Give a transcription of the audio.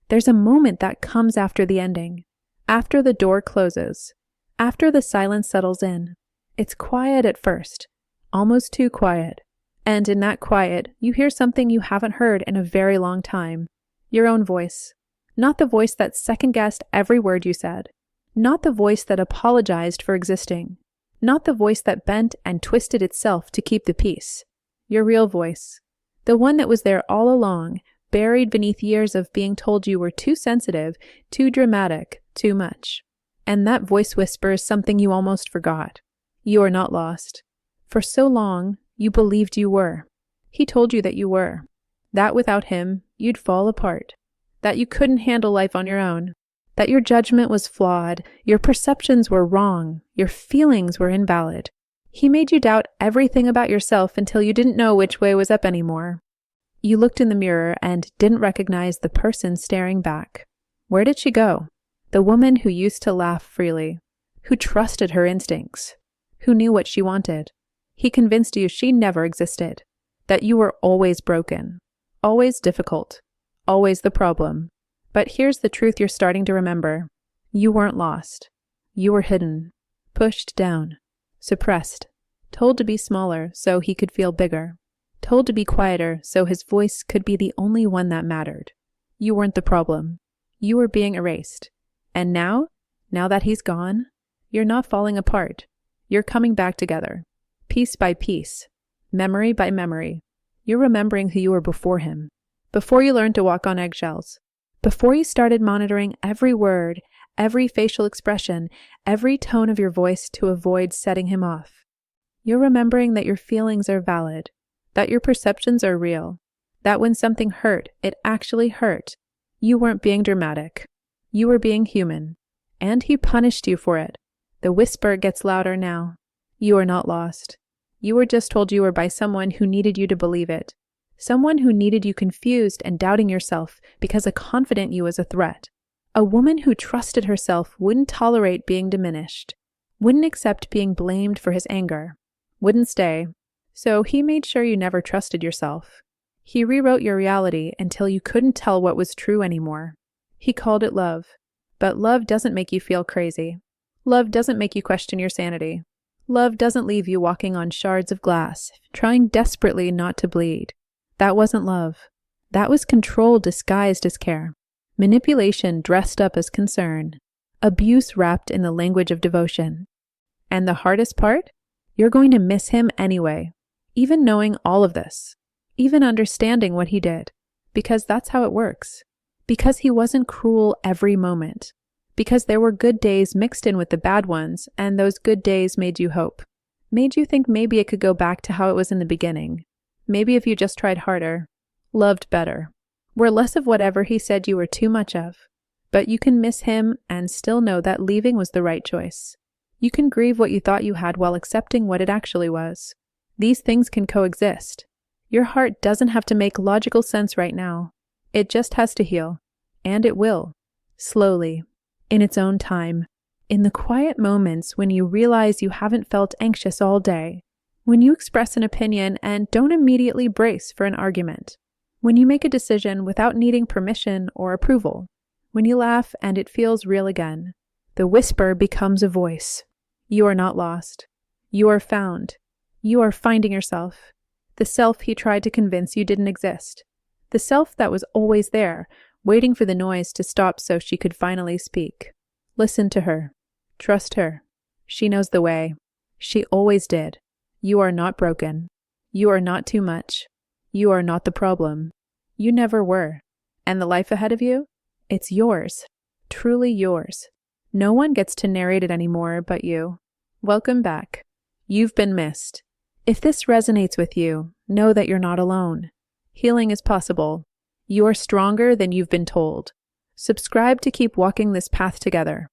There's a moment that comes after the ending, after the door closes, after the silence settles in. It's quiet at first, almost too quiet. And in that quiet, you hear something you haven't heard in a very long time. Your own voice. Not the voice that second-guessed every word you said. Not the voice that apologized for existing. Not the voice that bent and twisted itself to keep the peace. Your real voice. The one that was there all along, buried beneath years of being told you were too sensitive, too dramatic, too much. And that voice whispers something you almost forgot. You are not lost. For so long, you believed you were. He told you that you were. That without him, you'd fall apart. That you couldn't handle life on your own. That your judgment was flawed, your perceptions were wrong, your feelings were invalid. He made you doubt everything about yourself until you didn't know which way was up anymore. You looked in the mirror and didn't recognize the person staring back. Where did she go? The woman who used to laugh freely, who trusted her instincts, who knew what she wanted. He convinced you she never existed, that you were always broken, always difficult, always the problem. But here's the truth you're starting to remember. You weren't lost. You were hidden, pushed down, suppressed, told to be smaller so he could feel bigger, told to be quieter so his voice could be the only one that mattered. You weren't the problem. You were being erased. And now that he's gone, you're not falling apart. You're coming back together, piece by piece, memory by memory. You're remembering who you were before him, before you learned to walk on eggshells, before you started monitoring every word, every facial expression, every tone of your voice to avoid setting him off. You're remembering that your feelings are valid, that your perceptions are real, that when something hurt, it actually hurt. You weren't being dramatic. You were being human, and he punished you for it. The whisper gets louder now. You are not lost. You were just told you were by someone who needed you to believe it. Someone who needed you confused and doubting yourself because a confident you was a threat. A woman who trusted herself wouldn't tolerate being diminished, wouldn't accept being blamed for his anger, wouldn't stay. So he made sure you never trusted yourself. He rewrote your reality until you couldn't tell what was true anymore. He called it love. But love doesn't make you feel crazy. Love doesn't make you question your sanity. Love doesn't leave you walking on shards of glass, trying desperately not to bleed. That wasn't love. That was control disguised as care. Manipulation dressed up as concern. Abuse wrapped in the language of devotion. And the hardest part? You're going to miss him anyway, even knowing all of this, even understanding what he did, because that's how it works. Because he wasn't cruel every moment. Because there were good days mixed in with the bad ones, and those good days made you hope. Made you think maybe it could go back to how it was in the beginning. Maybe if you just tried harder, loved better, were less of whatever he said you were too much of. But you can miss him and still know that leaving was the right choice. You can grieve what you thought you had while accepting what it actually was. These things can coexist. Your heart doesn't have to make logical sense right now. It just has to heal. And it will. Slowly. In its own time. In the quiet moments when you realize you haven't felt anxious all day. When you express an opinion and don't immediately brace for an argument. When you make a decision without needing permission or approval. When you laugh and it feels real again. The whisper becomes a voice. You are not lost. You are found. You are finding yourself. The self he tried to convince you didn't exist. The self that was always there, waiting for the noise to stop so she could finally speak. Listen to her. Trust her. She knows the way. She always did. You are not broken. You are not too much. You are not the problem. You never were. And the life ahead of you? It's yours. Truly yours. No one gets to narrate it anymore but you. Welcome back. You've been missed. If this resonates with you, know that you're not alone. Healing is possible. You are stronger than you've been told. Subscribe to keep walking this path together.